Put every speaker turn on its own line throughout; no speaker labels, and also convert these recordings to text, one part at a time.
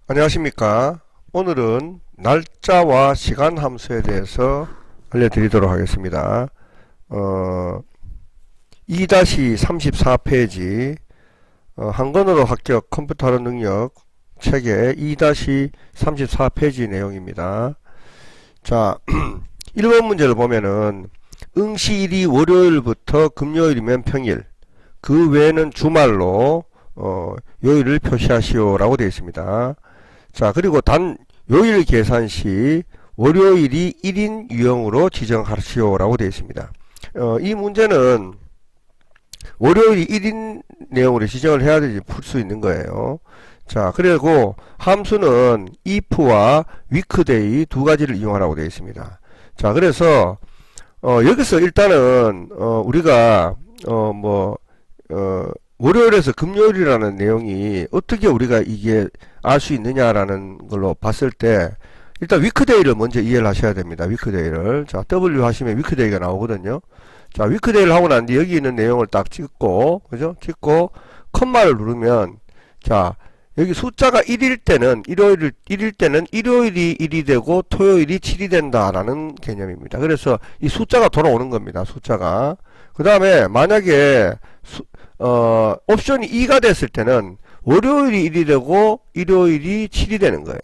안녕하십니까. 오늘은 날짜와 시간 함수에 대해서 알려드리도록 하겠습니다. 2-34페이지 한권으로 합격 컴퓨터 활용 능력 책의 2-34페이지 내용입니다. 자, 1번 문제를 보면은 응시일이 월요일부터 금요일이면 평일, 그 외에는 주말로 요일을 표시하시오 라고 되어 있습니다. 자, 그리고 단 요일 계산 시 월요일이 1인 유형으로 지정하시오 라고 되어 있습니다. 이 문제는 월요일이 1인 내용으로 지정을 해야 되지 풀 수 있는 거예요. 자, 그리고 함수는 if와 weekday 두 가지를 이용하라고 되어 있습니다. 자, 그래서 여기서 일단은 우리가 월요일에서 금요일이라는 내용이 어떻게 우리가 이게 알 수 있느냐라는 걸로 봤을 때 일단 위크데이를 먼저 이해를 하셔야 됩니다. 위크데이를. 자, W 하시면 위크데이가 나오거든요. 자, 위크데이를 하고 난 뒤 여기 있는 내용을 딱 찍고, 그죠? 찍고 컴마를 누르면, 자, 여기 숫자가 1일 때는 일요일이 1이 되고 토요일이 7이 된다라는 개념입니다. 그래서 이 숫자가 돌아오는 겁니다. 숫자가. 그 다음에 만약에 옵션이 2가 됐을 때는 월요일이 1이 되고 일요일이 7이 되는 거예요.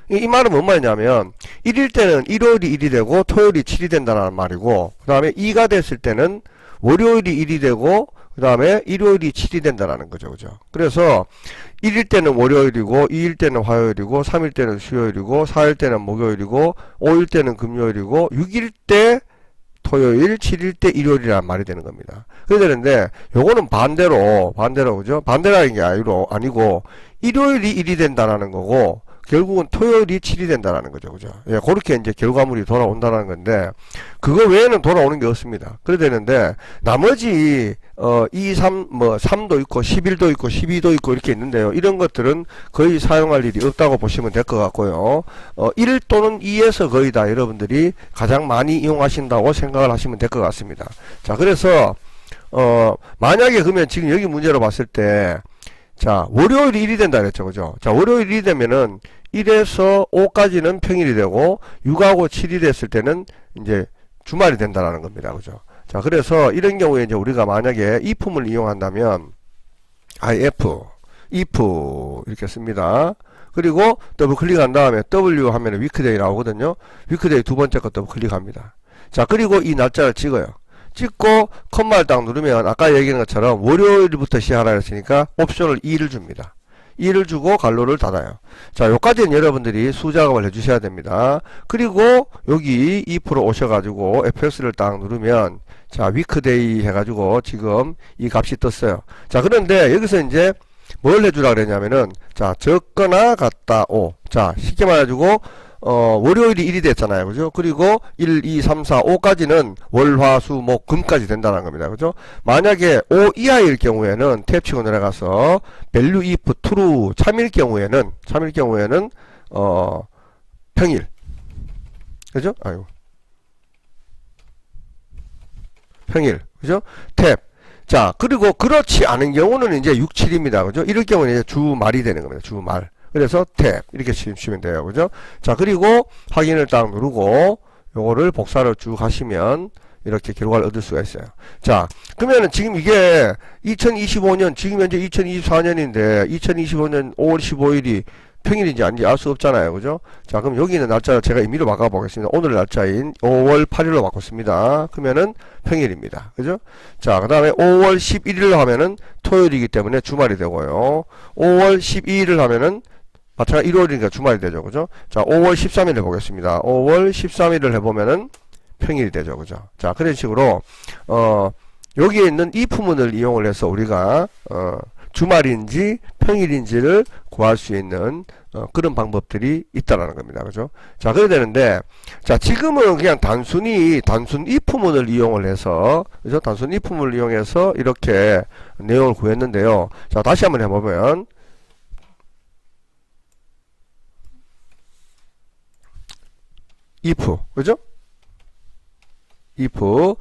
이 말은 뭔 말이냐면 1일 때는 일요일이 1이 되고 토요일이 7이 된다는 말이고, 그 다음에 2가 됐을 때는 월요일이 1이 되고 그 다음에 일요일이 7이 된다는 거죠. 그죠? 그래서 1일 때는 월요일이고 2일 때는 화요일이고 3일 때는 수요일이고 4일 때는 목요일이고 5일 때는 금요일이고 6일 때 토요일, 7일 때 일요일이란 말이 되는 겁니다. 그래야 되는데 요거는 반대로 그죠? 반대라는 게 아니고 일요일이 1이 된다라는 거고 결국은 토요일이 7이 된다라는 거죠. 그죠? 예, 그렇게 이제 결과물이 돌아온다는 건데, 그거 외에는 돌아오는 게 없습니다. 그래야 되는데, 나머지, 3도 있고, 11도 있고, 12도 있고, 이렇게 있는데요. 이런 것들은 거의 사용할 일이 없다고 보시면 될 것 같고요. 1 또는 2에서 거의 다 여러분들이 가장 많이 이용하신다고 생각을 하시면 될 것 같습니다. 자, 그래서, 만약에 그러면 지금 여기 문제로 봤을 때, 자, 월요일이 1이 된다 그랬죠. 그죠? 자, 월요일이 1이 되면은 1에서 5까지는 평일이 되고 6하고 7이 됐을 때는 이제 주말이 된다라는 겁니다. 그죠? 자, 그래서 이런 경우에 이제 우리가 만약에 if을 이용한다면 if 이렇게 씁니다. 그리고 더블 클릭한 다음에 W 하면 weekday 나오거든요. weekday 두 번째 거 더블 클릭합니다. 자, 그리고 이 날짜를 찍어요. 찍고 컴마를 딱 누르면 아까 얘기한 것처럼 월요일부터 시작하라 했으니까 옵션을 2를 줍니다. 2를 주고 갈로를 닫아요. 자, 요까지는 여러분들이 수작업을 해주셔야 됩니다. 그리고 여기 2% 오셔가지고 fx를 딱 누르면 자, weekday 해가지고 지금 이 값이 떴어요. 자, 그런데 여기서 이제 뭘 해주라 그랬냐면은 자, 적거나 같다 5. 자, 쉽게 말해가지고 월요일이 1이 됐잖아요. 그죠? 그리고 1, 2, 3, 4, 5까지는 월, 화, 수, 목, 금까지 된다는 겁니다. 그죠? 만약에 5 이하일 경우에는 탭 치고 내려가서 value if true 참일 경우에는 평일. 그죠? 아유. 평일. 그죠? 탭. 자, 그리고 그렇지 않은 경우는 이제 6, 7입니다. 그죠? 이럴 경우는 이제 주말이 되는 겁니다. 주말. 그래서 탭 이렇게 치시면 돼요. 그죠? 자, 그리고 확인을 딱 누르고 요거를 복사를 쭉 하시면 이렇게 결과를 얻을 수가 있어요. 자, 그러면은 지금 이게 2025년 지금 현재 2024년인데 2025년 5월 15일이 평일인지 아닌지 알 수 없잖아요. 그죠? 자, 그럼 여기 있는 날짜를 제가 임의로 바꿔 보겠습니다. 오늘 날짜인 5월 8일로 바꿨습니다. 그러면은 평일입니다. 그죠? 자, 그 다음에 5월 11일로 하면은 토요일이기 때문에 주말이 되고요. 5월 12일을 하면은 마찬가지 일요일이니까 주말이 되죠. 그죠? 자, 5월 13일 해보겠습니다. 5월 13일을 해보면은 평일이 되죠. 그죠? 자, 그런 식으로, 여기에 있는 if문을 이용을 해서 우리가, 주말인지 평일인지를 구할 수 있는, 그런 방법들이 있다라는 겁니다. 그죠? 자, 그래야 되는데, 자, 지금은 그냥 단순 if문을 이용을 해서, 그죠? 단순 if문을 이용해서 이렇게 내용을 구했는데요. 자, 다시 한번 해보면, if 그죠? if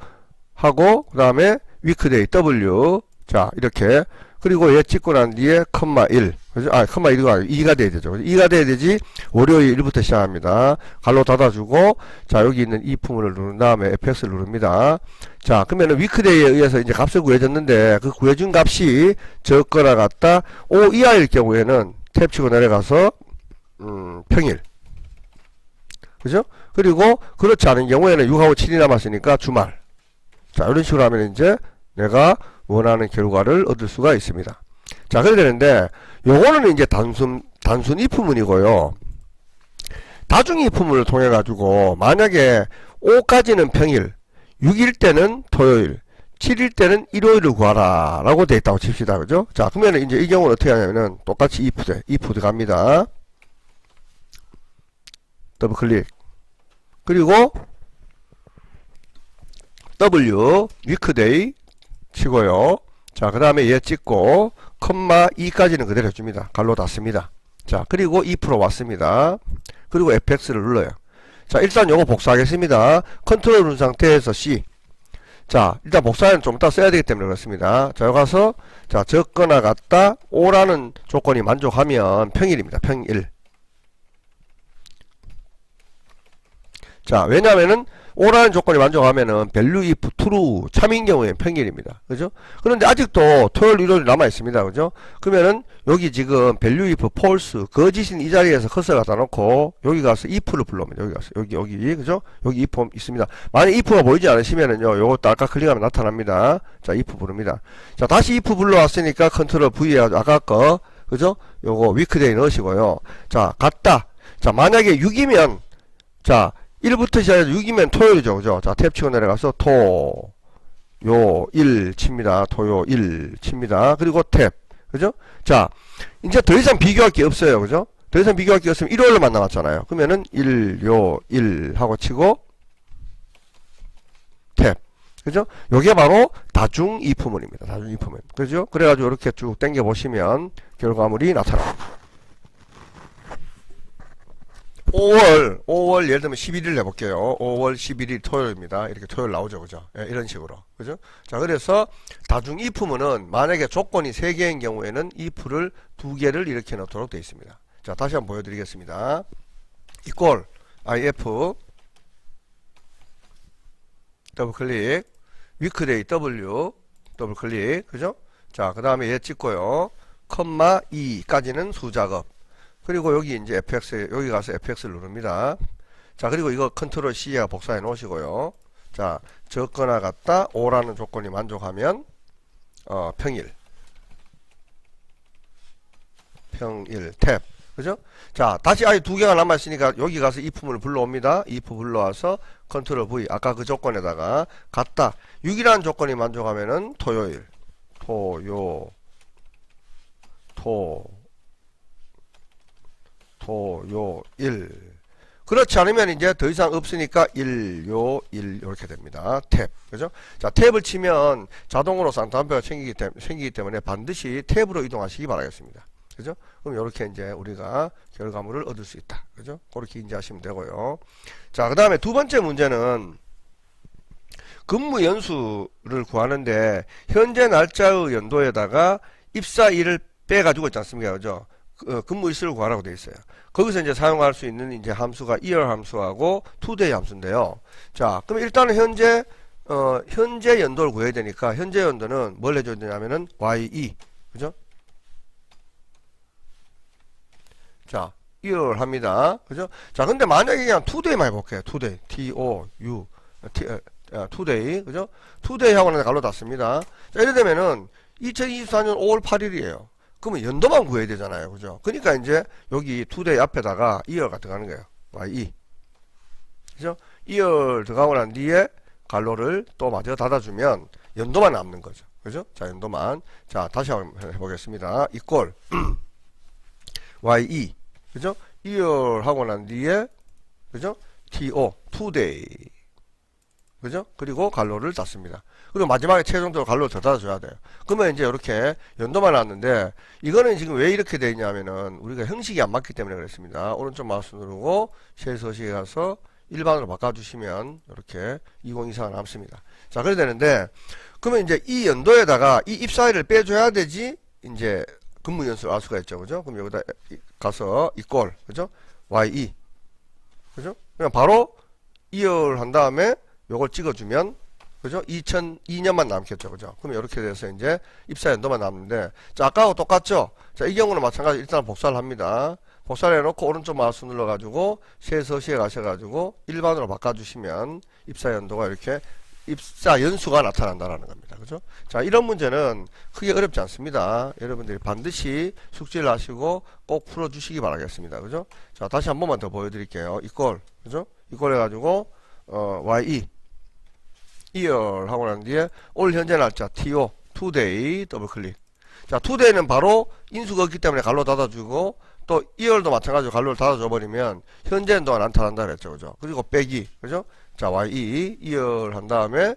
하고 그 다음에 weekday w 자 이렇게 그리고 얘 찍고 난 뒤에 컴마 1 그죠? 아, 컴마 2가 돼야 되죠. 2가 돼야 되지. 월요일 1부터 시작합니다. 갈로 닫아주고, 자, 여기 있는 이 품을 누른 다음에 fx를 누릅니다. 자, 그러면은 위크데이에 의해서 이제 값을 구해줬는데, 그 구해준 값이 적거나 같다. 5 이하일 경우에는 탭 치고 내려가서, 평일. 그죠? 그리고, 그렇지 않은 경우에는 6하고 7이 남았으니까 주말. 자, 이런 식으로 하면 이제 내가 원하는 결과를 얻을 수가 있습니다. 자, 그래야 되는데, 요거는 이제 단순 if문이고요. 다중 if문을 통해 가지고, 만약에 5까지는 평일, 6일 때는 토요일, 7일 때는 일요일을 구하라, 라고 되어 있다고 칩시다. 그죠? 자, 그러면 이제 이 경우는 어떻게 하냐면은, 똑같이 if 들어갑니다. 더블 클릭. 그리고, W, weekday 치고요. 자, 그 다음에 얘 찍고, 컴마 2까지는 그대로 해줍니다. 갈로 닫습니다. 자, 그리고 2% 왔습니다. 그리고 fx를 눌러요. 자, 일단 요거 복사하겠습니다. 컨트롤 누른 상태에서 C. 자, 일단 복사는 좀 이따 써야 되기 때문에 그렇습니다. 자, 여기 가서, 자, 적거나 같다, 5라는 조건이 만족하면 평일입니다. 평일. 자, 왜냐면은, 5라는 조건이 만족하면은 value if true 참인 경우엔 평일입니다. 그죠? 그런데 아직도 토요일 일요일 남아 있습니다. 그죠? 그러면은 여기 지금 value if false 거짓인 이 자리에서 커서 갖다 놓고 여기 가서 if를 불러옵니다. 여기 가서 여기 그죠? 여기 if 있습니다. 만약 if가 보이지 않으시면은요 요것도 아까 클릭하면 나타납니다. 자, if 부릅니다. 자, 다시 if 불러왔으니까 컨트롤 V 해가지고 아까 거 그죠? 요거 weekday 넣으시고요. 자, 같다. 자, 만약에 6이면 자 1부터 시작해서 6이면 토요일이죠. 그죠? 자, 탭 치고 내려가서 일 칩니다. 토요일 칩니다. 그리고 탭. 그죠? 자, 이제 더 이상 비교할 게 없어요. 그죠? 더 이상 비교할 게 없으면 일요일로만 남았잖아요. 그러면은 일 하고 치고 탭. 그죠? 요게 바로 다중 if문입니다. 다중 if문. 그죠? 그래가지고 이렇게 쭉 당겨 보시면 결과물이 나타납니다. 5월 예를 들면 11일 해볼게요. 5월 11일 토요일입니다. 이렇게 토요일 나오죠. 그죠? 예, 이런 식으로. 그죠? 자, 그래서 다중 if문은 만약에 조건이 3개인 경우에는 if를 2개를 이렇게 넣도록 되어 있습니다. 자, 다시 한번 보여드리겠습니다. equal if 더블 클릭 weekday w 더블 클릭 그죠? 자, 그 다음에 얘 찍고요. 컴마 2까지는 수작업. 그리고 여기 이제 fx, 여기 가서 fx를 누릅니다. 자, 그리고 이거 컨트롤 C에 복사해 놓으시고요. 자, 적거나 같다, 5라는 조건이 만족하면, 평일, 탭. 그죠? 자, 다시 아예 2개가 남아있으니까 여기 가서 if문을 불러옵니다. if 불러와서 컨트롤 V, 아까 그 조건에다가 같다. 6이라는 조건이 만족하면은 토요일, 토요일. 그렇지 않으면 이제 더 이상 없으니까 일요일 이렇게 됩니다. 탭. 그죠? 자, 탭을 치면 자동으로 쌍따옴표가 생기기 때문에 반드시 탭으로 이동하시기 바라겠습니다. 그죠? 그럼 이렇게 이제 우리가 결과물을 얻을 수 있다. 그죠? 그렇게 인지하시면 되고요. 자, 그 다음에 두 번째 문제는 근무 연수를 구하는데 현재 날짜의 연도에다가 입사일을 빼가지고 있지 않습니까? 그죠? 근무 일수를 구하라고 되어 있어요. 거기서 이제 사용할 수 있는 이제 함수가 year 함수하고 today 함수인데요. 자, 그럼 일단은 현재 연도를 구해야 되니까 현재 연도는 뭘 해줘야 되냐면은 ye. 그죠? 자, year 합니다. 그죠? 자, 근데 만약에 그냥 today만 해볼게요. today. today. 그죠? today 하고는 갈로 닫습니다. 자, 이래 되면은 2024년 5월 8일이에요. 그러면 연도만 구해야 되잖아요. 그죠? 그러니까 이제 여기 today 앞에다가 year가 들어가는 거예요. ye. 그죠? year 들어가고 난 뒤에 갈로를 또 마저 닫아주면 연도만 남는 거죠. 그죠? 자, 연도만. 자, 다시 한번 해보겠습니다. equal ye. 그죠? year 하고 난 뒤에 그죠? today. 그죠? 그리고 갈로를 닫습니다. 그리고 마지막에 최종적으로 갈로를 더 닫아줘야 돼요. 그러면 이제 이렇게 연도만 나왔는데 이거는 지금 왜 이렇게 되어 있냐면은 우리가 형식이 안 맞기 때문에 그렇습니다. 오른쪽 마우스 누르고 쉘 서식에 가서 일반으로 바꿔주시면 이렇게 2024가 남습니다. 자, 그래야 되는데 그러면 이제 이 연도에다가 이 입사일을 빼줘야 되지 이제 근무 연수를 알 수가 있죠. 그죠? 그럼 여기다 가서 equal, 그죠? ye. 그죠? 그냥 바로 이열 한 다음에 요걸 찍어주면, 그죠? 2002년만 남겠죠. 그죠? 그럼 이렇게 돼서 이제 입사 연도만 남는데, 자, 아까하고 똑같죠? 자, 이 경우는 마찬가지로 일단 복사를 합니다. 복사를 해놓고 오른쪽 마우스 눌러가지고, 세서시에 가셔가지고, 일반으로 바꿔주시면, 입사 연도가 이렇게, 입사 연수가 나타난다라는 겁니다. 그죠? 자, 이런 문제는 크게 어렵지 않습니다. 여러분들이 반드시 숙지를 하시고 꼭 풀어주시기 바라겠습니다. 그죠? 자, 다시 한 번만 더 보여드릴게요. equal, 그죠? equal 해가지고, ye, year 하고 난 뒤에 올 현재 날짜, to, today, 더블 클릭. 자, today는 바로 인수가 없기 때문에 갈로 닫아주고, 또 year도 마찬가지로 갈로를 닫아줘 버리면 현재 연도가 나타난다 그랬죠. 그죠? 그리고 빼기, 그죠? 자, ye, year 한 다음에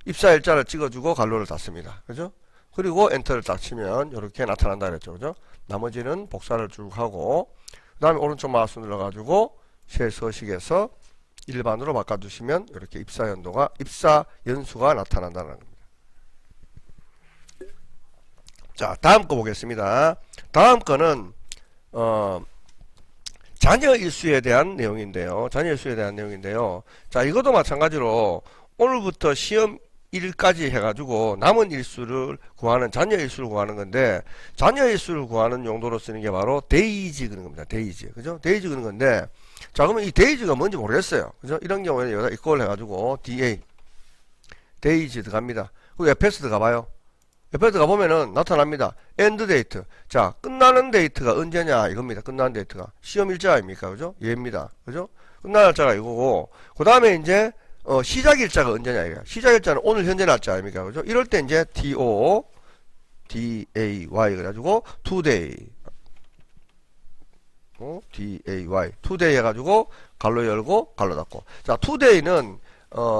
입사일자를 찍어주고 갈로를 닫습니다. 그죠? 그리고 엔터를 딱 치면 이렇게 나타난다 그랬죠. 그죠? 나머지는 복사를 쭉 하고, 그 다음에 오른쪽 마우스 눌러가지고 새 서식에서 일반으로 바꿔주시면 이렇게 입사 연수가 나타난다는 겁니다. 자, 다음 거 보겠습니다. 다음 거는 자녀 일수에 대한 내용인데요. 자, 이것도 마찬가지로 오늘부터 시험 일까지 해가지고 남은 일수를 구하는, 자녀 일수를 구하는 건데, 자녀 일수를 구하는 용도로 쓰는 게 바로 데이지 그런 겁니다. 데이지. 그죠? 데이지 그런 건데, 자, 그러면 이 데이지가 뭔지 모르겠어요. 그죠? 이런 경우에는 여기다 이걸 해가지고 DA, 데이지 들어갑니다. 그리고 fs 들어가봐요. fs 들어가보면은 나타납니다. end date. 자, 끝나는 데이트가 언제냐 이겁니다. 끝나는 데이트가 시험 일자 아닙니까? 그죠? 얘입니다. 그죠? 끝나는 날짜가 이거고, 그 다음에 이제 시작 일자가 언제냐 이거야. 시작 일자는 오늘 현재 날짜 아닙니까? 그죠? 이럴 때 이제 to day 그래가지고 today, day, today 해가지고 갈로 열고 갈로 닫고. 자, today는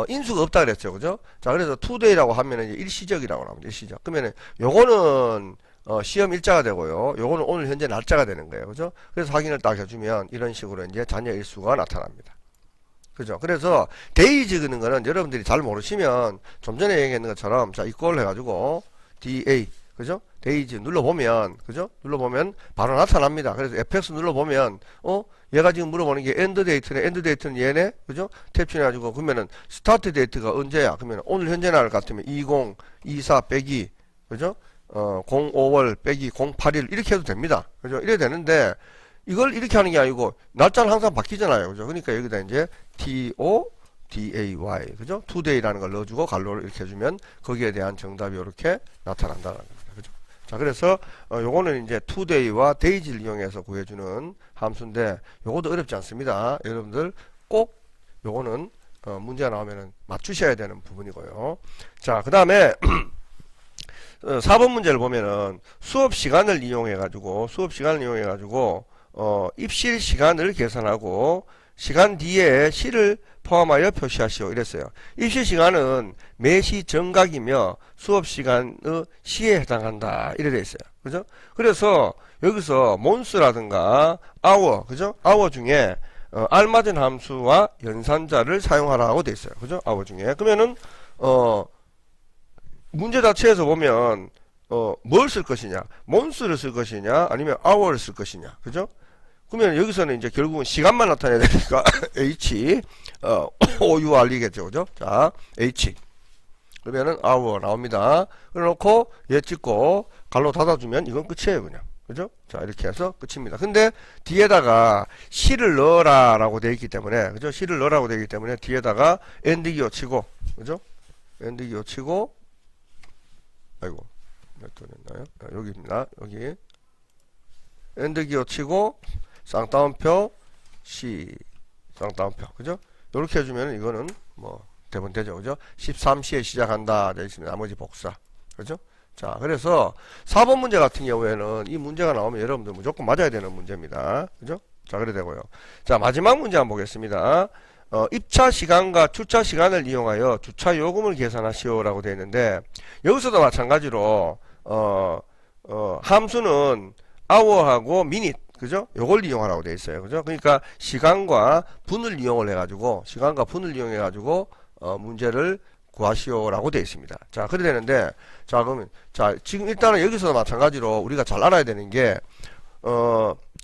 인수가 없다 그랬죠. 그죠? 자, 그래서 today라고 하면은 이제 일시적이라고 나옵니다. 일시적. 그러면은 요거는 시험 일자가 되고요. 요거는 오늘 현재 날짜가 되는 거예요. 그죠? 그래서 확인을 딱 해주면 이런 식으로 이제 자녀 일수가 나타납니다. 그죠? 그래서 데이지 그는 거는 여러분들이 잘 모르시면 좀 전에 얘기했는 것처럼, 자, 이걸 해가지고 DA, 그죠? 데이지 눌러보면, 그죠? 눌러보면 바로 나타납니다. 그래서 fx 눌러보면 얘가 지금 물어보는 게 end date네. end date는 얘네, 그죠? 탭치해가지고 그러면은 start date가 언제야? 그러면 오늘 현재 날 같으면 20, 24 빼기, 그죠? 05월 빼기 08일 이렇게 해도 됩니다. 그죠? 이래 되는데, 이걸 이렇게 하는 게 아니고 날짜는 항상 바뀌잖아요. 그죠? 그러니까 여기다 이제 day, 그죠? today라는 걸 넣어주고 갈로를 이렇게 해주면 거기에 대한 정답이 이렇게 나타난다는 겁니다. 그죠? 자, 그래서 요거는 이제 today와 days를 이용해서 구해주는 함수인데, 요것도 어렵지 않습니다. 여러분들 꼭 요거는 문제가 나오면은 맞추셔야 되는 부분이고요. 자, 그 다음에 4번 문제를 보면은 수업 시간을 이용해 가지고 입실 시간을 계산하고 시간 뒤에 시를 포함하여 표시하시오 이랬어요. 입실 시간은 매시 정각이며 수업 시간의 시에 해당한다 이래 돼 있어요. 그죠? 그래서 여기서 month라든가 hour, 그죠? hour 중에 알맞은 함수와 연산자를 사용하라고 돼 있어요. 그죠? hour 중에. 그러면은 문제 자체에서 보면 뭘 쓸 것이냐, month를 쓸 것이냐 아니면 hour를 쓸 것이냐. 그죠? 그러면 여기서는 이제 결국은 시간만 나타내야 되니까 h OUR이겠죠. 그죠? 자, h 그러면은 hour 나옵니다. 그래놓고 얘 찍고 갈로 닫아주면 이건 끝이에요. 그냥. 그죠? 자, 이렇게 해서 끝입니다. 근데 뒤에다가 시를 넣어라 라고 되어 있기 때문에, 그죠? 시를 넣으라고 되어 있기 때문에 뒤에다가 엔드 기호 치고, 그죠? 엔드 기호 치고, 아이고 몇 도 됐나요? 여기입니다. 여기 엔드 기호 치고 쌍따옴표 C 쌍따옴표, 그죠? 이렇게 해주면 이거는 뭐 대부분 되죠. 그죠? 13시에 시작한다 되어 있습니다. 나머지 복사, 그죠? 자, 그래서 4번 문제 같은 경우에는 이 문제가 나오면 여러분들 무조건 맞아야 되는 문제입니다. 그죠? 자, 그래 되고요. 자, 마지막 문제 한번 보겠습니다. 입차 시간과 주차 시간을 이용하여 주차 요금을 계산하시오 라고 되어 있는데, 여기서도 마찬가지로 함수는 hour하고 minute, 그죠? 요걸 이용하라고 되어 있어요. 그죠? 그러니까 시간과 분을 이용을 해가지고 문제를 구하시오라고 되어 있습니다. 자, 그래 되는데, 자, 그러면, 자, 지금 일단은 여기서 마찬가지로 우리가 잘 알아야 되는 게,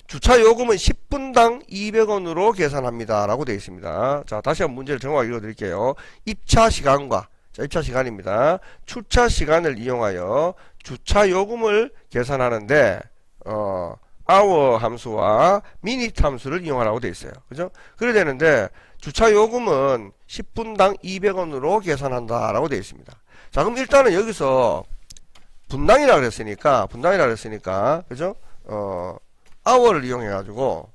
주차 요금은 10분당 200원으로 계산합니다. 라고 되어 있습니다. 자, 다시 한번 문제를 정확하게 읽어 드릴게요. 입차 시간과, 자, 입차 시간입니다. 출차 시간을 이용하여 주차 요금을 계산하는데, hour 함수와 minute 함수를 이용하라고 되어 있어요. 그죠? 그래 되는데, 주차 요금은 10분당 200원으로 계산한다. 라고 되어 있습니다. 자, 그럼 일단은 여기서 분당이라 그랬으니까, 그죠? hour를 이용해가지고,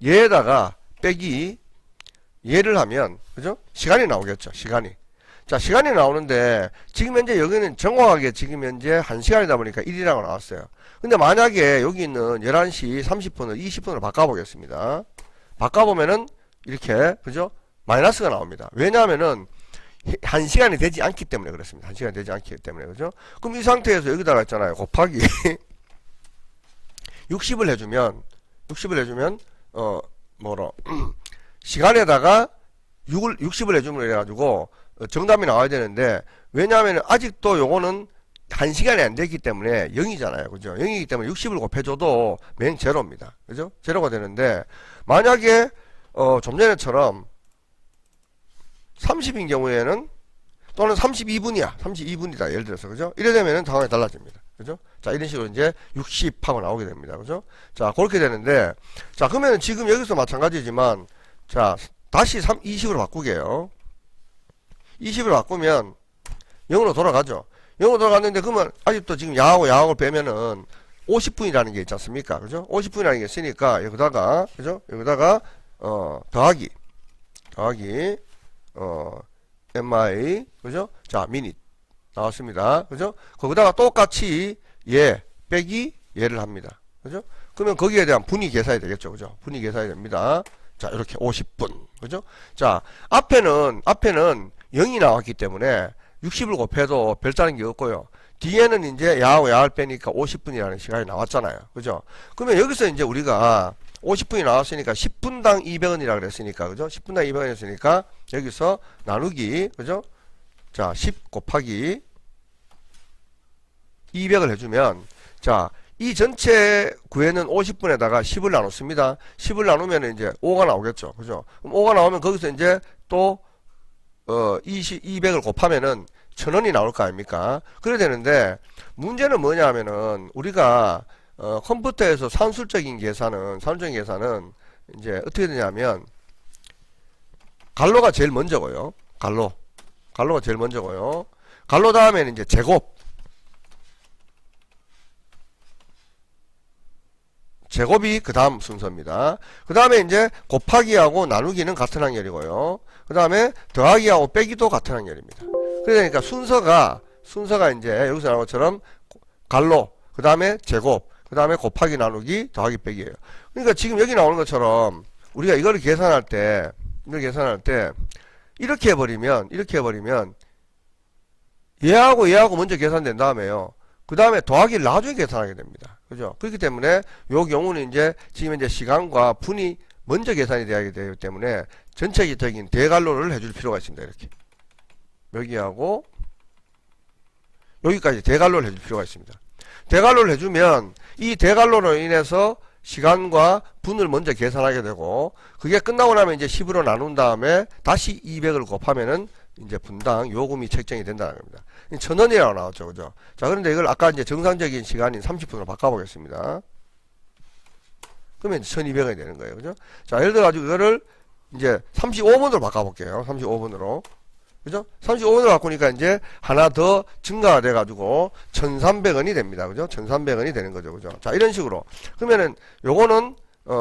얘에다가 빼기, 얘를 하면, 그죠? 시간이 나오겠죠, 시간이. 자, 시간이 나오는데, 지금 현재 여기는 정확하게 지금 현재 1시간이다 보니까 1이라고 나왔어요. 근데 만약에 여기 있는 11시 30분을 20분으로 바꿔보겠습니다. 바꿔보면은, 이렇게, 그죠? 마이너스가 나옵니다. 왜냐하면은, 1시간이 되지 않기 때문에 그렇습니다. 1시간이 되지 않기 때문에, 그죠? 그럼 이 상태에서 여기다가 있잖아요. 곱하기 60을 해주면, 시간에다가 60을 해주면 해가지고, 정답이 나와야 되는데, 왜냐하면 아직도 요거는 1시간이 안 됐기 때문에 0이잖아요. 그죠? 0이기 때문에 60을 곱해줘도 맨 제로입니다. 그죠? 제로가 되는데, 만약에, 좀 전에처럼 30인 경우에는, 또는 32분이다. 예를 들어서, 그죠? 이래 되면은 상황이 달라집니다. 그죠? 자, 이런 식으로 이제 60 하고 나오게 됩니다. 그죠? 자, 그렇게 되는데, 자, 그러면 지금 여기서 마찬가지지만, 자, 다시 20으로 바꾸게요. 20으로 바꾸면 0으로 돌아가죠. 0으로 돌아갔는데 그러면 아직도 지금 야하고 빼면은 50분이라는 게 있지 않습니까? 그죠? 50분이라는 게 있으니까 여기다가 그죠? 여기다가 더하기 mi 그죠? 자, 미닛 나왔습니다. 그죠? 거기다가 똑같이 얘 빼기 얘를 합니다. 그죠? 그러면 거기에 대한 분위 계산이 되겠죠. 그죠? 분위 계산이 됩니다. 자, 이렇게 50분. 그죠? 자, 앞에는 0이 나왔기 때문에 60을 곱해도 별다른 게 없고요. 뒤에는 이제 야하고 야를 빼니까 50분이라는 시간이 나왔잖아요. 그죠? 그러면 여기서 이제 우리가 50분이 나왔으니까 10분당 200원이라 그랬으니까, 그죠? 10분당 200원이었으니까 여기서 나누기, 그죠? 자, 10 곱하기 200을 해주면, 자, 이 전체 구에는 50분에다가 10을 나눴습니다. 10을 나누면 이제 5가 나오겠죠. 그죠? 그럼 5가 나오면 거기서 이제 또 200을 곱하면은 1000원이 나올 거 아닙니까? 그래야 되는데, 문제는 뭐냐 하면은, 우리가, 컴퓨터에서 산술적인 계산은, 이제 어떻게 되냐면, 갈로가 제일 먼저고요. 갈로가 제일 먼저고요. 갈로 다음에는 이제 제곱이 그 다음 순서입니다. 그 다음에 이제 곱하기하고 나누기는 같은 항열이고요. 그 다음에 더하기하고 빼기도 같은 항열입니다. 그러니까 순서가 이제 여기서 나온 것처럼 갈로, 그 다음에 제곱, 그 다음에 곱하기 나누기 더하기 빼기예요. 그러니까 지금 여기 나오는 것처럼 우리가 이거를 계산할 때 이렇게 해버리면 얘하고 먼저 계산된 다음에요. 그 다음에 더하기를 나중에 계산하게 됩니다. 그죠? 그렇기 때문에 요 경우는 이제 지금 이제 시간과 분이 먼저 계산이 되어야 되기 때문에 전체적인 대갈로를 해줄 필요가 있습니다. 이렇게 여기하고 여기까지 대갈로를 해줄 필요가 있습니다. 대갈로를 해주면 이 대갈로로 인해서 시간과 분을 먼저 계산하게 되고, 그게 끝나고 나면 이제 10으로 나눈 다음에 다시 200을 곱하면은 이제 분당 요금이 책정이 된다는 겁니다. 1000원이라고 나왔죠. 그죠? 자, 그런데 이걸 아까 이제 정상적인 시간인 30분으로 바꿔보겠습니다. 그러면 이제 1200원이 되는 거예요. 그죠? 자, 예를 들어가지고 이거를 이제 35분으로 바꿔볼게요. 35분으로. 그죠? 35분으로 바꾸니까 이제 하나 더 증가가 돼가지고 1300원이 됩니다. 그죠? 1300원이 되는 거죠. 그죠? 자, 이런 식으로. 그러면은 요거는,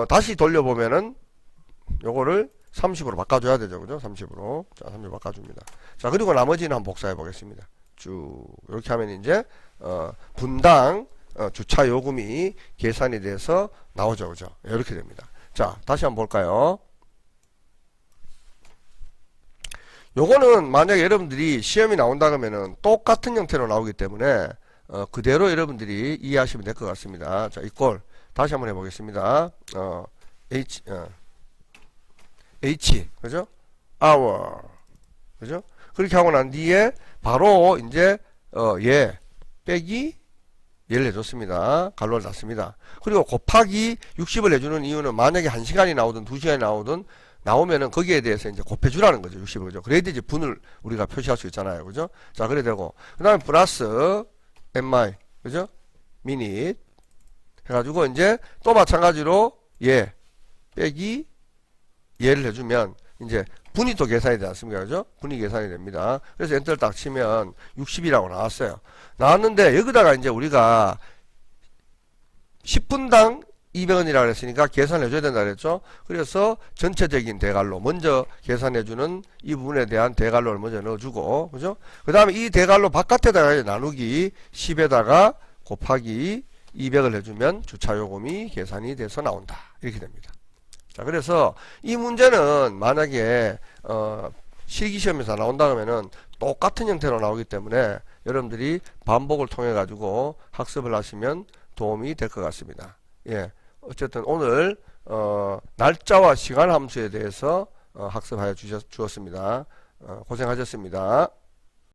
다시 돌려보면은 요거를 30으로 바꿔줘야 되죠. 그죠? 30으로. 자, 30으로 바꿔줍니다. 자, 그리고 나머지는 한번 복사해 보겠습니다. 쭉. 이렇게 하면 이제, 분당, 주차 요금이 계산이 돼서 나오죠. 그죠? 이렇게 됩니다. 자, 다시 한번 볼까요? 요거는 만약에 여러분들이 시험이 나온다 그러면은 똑같은 형태로 나오기 때문에, 그대로 여러분들이 이해하시면 될 것 같습니다. 자, 이꼴. 다시 한번 해보겠습니다. H, 그죠? hour, 그죠? 그렇게 하고 난 뒤에 바로 이제 얘 빼기 얘를 해줬습니다. 갈로를 닫습니다. 그리고 곱하기 60을 해주는 이유는 만약에 1시간이 나오든 2시간이 나오든 나오면은 거기에 대해서 이제 곱해주라는 거죠. 60을, 그죠? 그래야 이제 분을 우리가 표시할 수 있잖아요. 그죠? 자, 그래 되고. 그 다음에 플러스 mi, 그죠? minute 해가지고 이제 또 마찬가지로 얘 빼기 얘를 해주면 이제 분이 또 계산이 되지 않습니까? 그죠? 분이 계산이 됩니다. 그래서 엔터를 딱 치면 60이라고 나왔어요. 나왔는데 여기다가 이제 우리가 10분당 200원이라고 했으니까 계산을 해줘야 된다 그랬죠? 그래서 전체적인 대갈로 먼저 계산해주는 이 부분에 대한 대갈로를 먼저 넣어주고, 그죠? 그 다음에 이 대갈로 바깥에다가 나누기 10에다가 곱하기 200을 해주면 주차요금이 계산이 돼서 나온다. 이렇게 됩니다. 자, 그래서 이 문제는 만약에 실기시험에서 나온다 그러면은 똑같은 형태로 나오기 때문에 여러분들이 반복을 통해 가지고 학습을 하시면 도움이 될 것 같습니다. 예. 어쨌든 오늘 날짜와 시간 함수에 대해서 학습하여 주었습니다. 고생하셨습니다.